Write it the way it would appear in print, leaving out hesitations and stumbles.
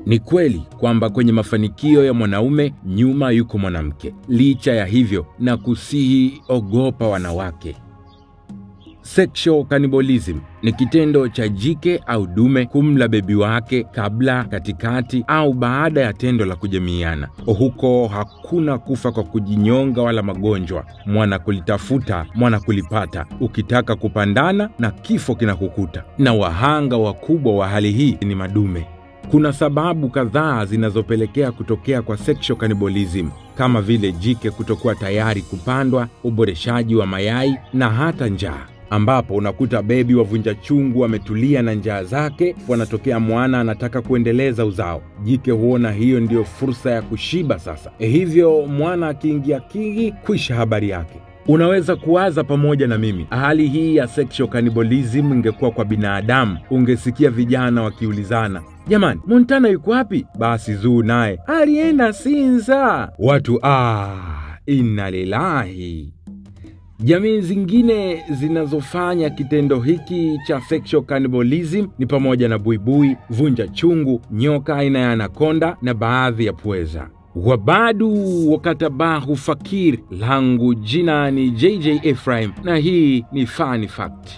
Ni kweli kwamba kwenye mafanikio ya mwanaume nyuma yuko mwanamke. Licha ya hivyo, na kusihi, ogopa wanawake. Sexual cannibalism ni kitendo cha jike au dume kumla bebi wake kabla, katikati au baada ya tendo la kujamiiana. Huko hakuna kufa kwa kujinyonga wala magonjwa. Mwana kulitafuta, mwana kulipata. Ukitaka kupandana na kifo kinakukuta. Na wahanga wakubwa wa hali hii ni madume. Kuna sababu kadhaa zinazopelekea kutokea kwa sexual cannibalism, kama vile jike kutokuwa tayari kupandwa, uboreshaji wa mayai na hata njaa, ambapo unakuta bebi wavunja chungu ametulia na njaa zake, wanatokea mwana anataka kuendeleza uzao. Jike huona hiyo ndio fursa ya kushiba sasa. Hivyo mwana akiingia kingi, kwisha habari yake. Unaweza kuwaza pamoja na mimi, hali hii ya sexual cannibalism ingekuwa kwa binadamu, ungesikia vijana wakiulizana, jamani, Montana yuko wapi? Basi Zuu naye alienda Sinza. Watu inna lillahi. Jamii zingine zinazofanya kitendo hiki cha sexual cannibalism ni pamoja na buibui, vunja chungu, nyoka aina ya anakonda na baadhi ya pweza. Wabadu wakatabahu fakir. Langu jina ni JJ Ephraim na hii ni Funny Fact.